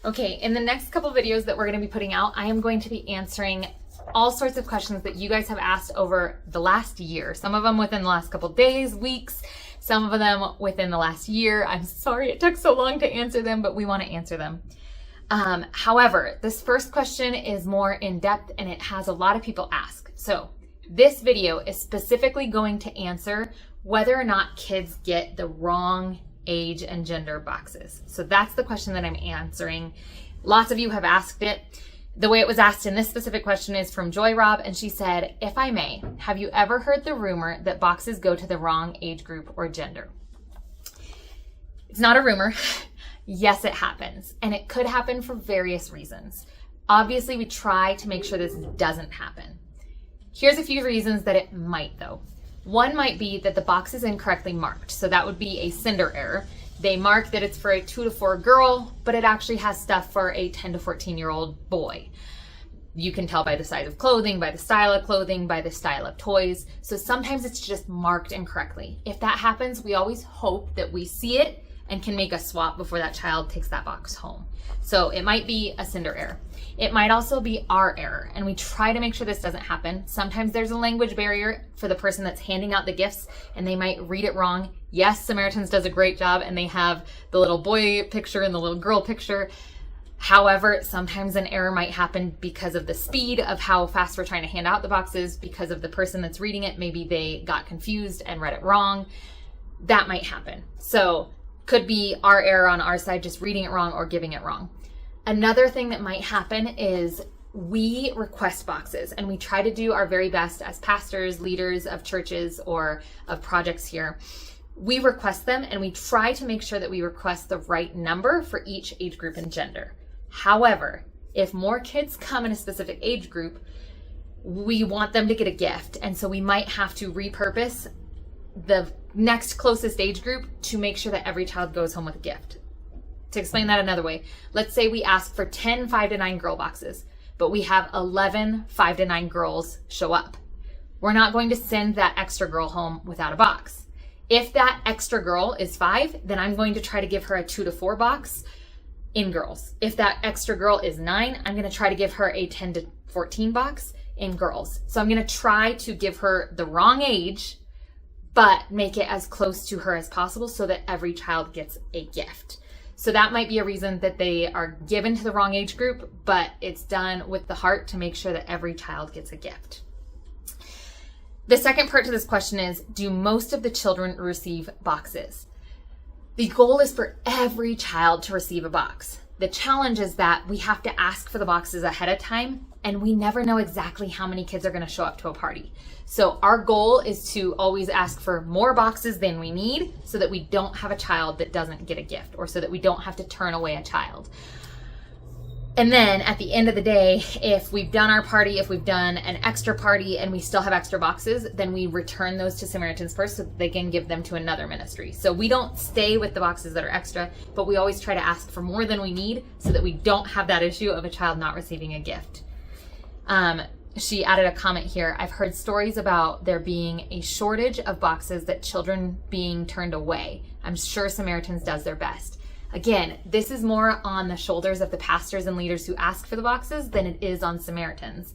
Okay, in the next couple videos that we're going to be putting out, I am going to be answering all sorts of questions that you guys have asked over the last year. Some of them within the last couple days, weeks, some of them within the last year. I'm sorry it took so long to answer them, but we want to answer them. However, this first question is more in depth and it has a lot of people ask. So this video is specifically going to answer whether or not kids get the wrong age and gender boxes. So that's the question that I'm answering. Lots of you have asked it. The way it was asked in this specific question is from Joy Rob, and she said, if I may, have you ever heard the rumor that boxes go to the wrong age group or gender? It's not a rumor. Yes, it happens, and it could happen for various reasons. Obviously, we try to make sure this doesn't happen. Here's a few reasons that it might, though. One might be that the box is incorrectly marked. So that would be a sender error. They mark that it's for a 2 to 4 girl, but it actually has stuff for a 10 to 14-year-old boy. You can tell by the size of clothing, by the style of clothing, by the style of toys. So sometimes it's just marked incorrectly. If that happens, we always hope that we see it and can make a swap before that child takes that box home. So it might be a sender error. It might also be our error, and we try to make sure this doesn't happen. Sometimes there's a language barrier for the person that's handing out the gifts, and they might read it wrong. Yes, Samaritans does a great job, and they have the little boy picture and the little girl picture. However, sometimes an error might happen because of the speed of how fast we're trying to hand out the boxes, because of the person that's reading it. Maybe they got confused and read it wrong. That might happen. So could be our error on our side, just reading it wrong or giving it wrong. Another thing that might happen is we request boxes, and we try to do our very best as pastors, leaders of churches or of projects here. We request them, and we try to make sure that we request the right number for each age group and gender. However, if more kids come in a specific age group, we want them to get a gift, and so we might have to repurpose the next closest age group to make sure that every child goes home with a gift. To explain that another way, let's say we ask for 10 5 to 9 girl boxes, but we have 11 5 to 9 girls show up. We're not going to send that extra girl home without a box. If that extra girl is 5, then I'm going to try to give her a 2 to 4 box in girls. If that extra girl is 9, I'm going to try to give her a 10 to 14 box in girls. So I'm going to try to give her the wrong age, but make it as close to her as possible so that every child gets a gift. So that might be a reason that they are given to the wrong age group, but it's done with the heart to make sure that every child gets a gift. The second part to this question is, do most of the children receive boxes? The goal is for every child to receive a box. The challenge is that we have to ask for the boxes ahead of time, and we never know exactly how many kids are going to show up to a party. So our goal is to always ask for more boxes than we need so that we don't have a child that doesn't get a gift, or so that we don't have to turn away a child. And then at the end of the day, if we've done our party, if we've done an extra party and we still have extra boxes, then we return those to Samaritans first so that they can give them to another ministry. So we don't stay with the boxes that are extra, but we always try to ask for more than we need so that we don't have that issue of a child not receiving a gift. She added a comment here. I've heard stories about there being a shortage of boxes, that children being turned away. I'm sure Samaritans does their best. Again, this is more on the shoulders of the pastors and leaders who ask for the boxes than it is on Samaritans.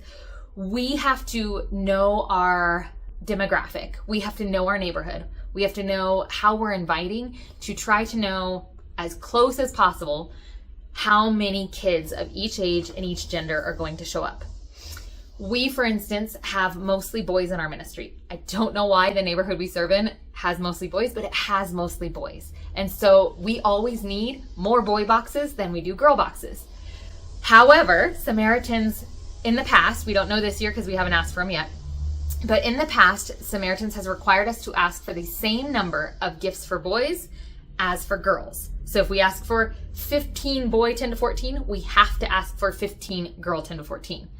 We have to know our demographic. We have to know our neighborhood. We have to know how we're inviting, to try to know as close as possible how many kids of each age and each gender are going to show up. We, for instance, have mostly boys in our ministry. I don't know why the neighborhood we serve in has mostly boys, but it has mostly boys. And so we always need more boy boxes than we do girl boxes. However, Samaritans in the past, we don't know this year because we haven't asked for them yet, but in the past, Samaritans has required us to ask for the same number of gifts for boys as for girls. So if we ask for 15 boy 10 to 14, we have to ask for 15 girl 10 to 14.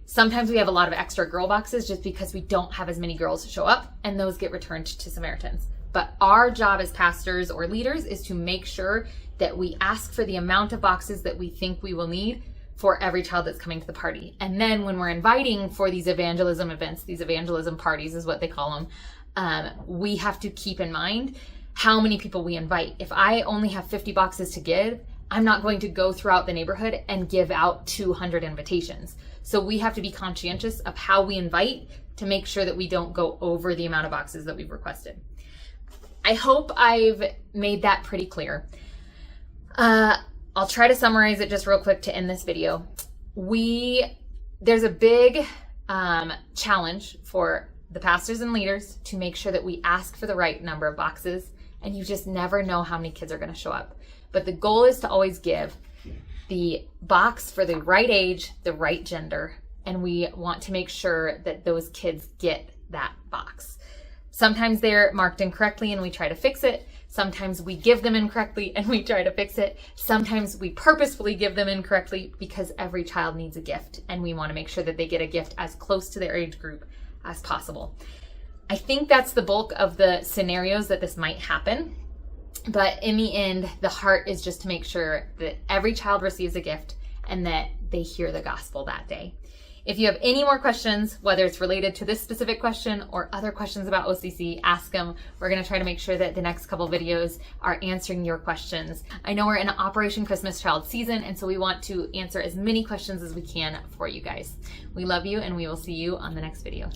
Sometimes we have a lot of extra girl boxes just because we don't have as many girls show up, and those get returned to Samaritans. But our job as pastors or leaders is to make sure that we ask for the amount of boxes that we think we will need for every child that's coming to the party. And then when we're inviting for these evangelism events, these evangelism parties is what they call them, we have to keep in mind how many people we invite. If I only have 50 boxes to give, I'm not going to go throughout the neighborhood and give out 200 invitations. So we have to be conscientious of how we invite to make sure that we don't go over the amount of boxes that we've requested. I hope I've made that pretty clear. I'll try to summarize it just real quick to end this video. There's a big challenge for the pastors and leaders to make sure that we ask for the right number of boxes, and you just never know how many kids are going to show up. But the goal is to always give the box for the right age, the right gender, and we want to make sure that those kids get that box. Sometimes they're marked incorrectly and we try to fix it. Sometimes we give them incorrectly and we try to fix it. Sometimes we purposefully give them incorrectly because every child needs a gift and we want to make sure that they get a gift as close to their age group as possible. I think that's the bulk of the scenarios that this might happen. But in the end, the heart is just to make sure that every child receives a gift and that they hear the gospel that day. If you have any more questions, whether it's related to this specific question or other questions about OCC, ask them. We're going to try to make sure that the next couple videos are answering your questions. I know we're in Operation Christmas Child season, and so we want to answer as many questions as we can for you guys. We love you, and we will see you on the next video.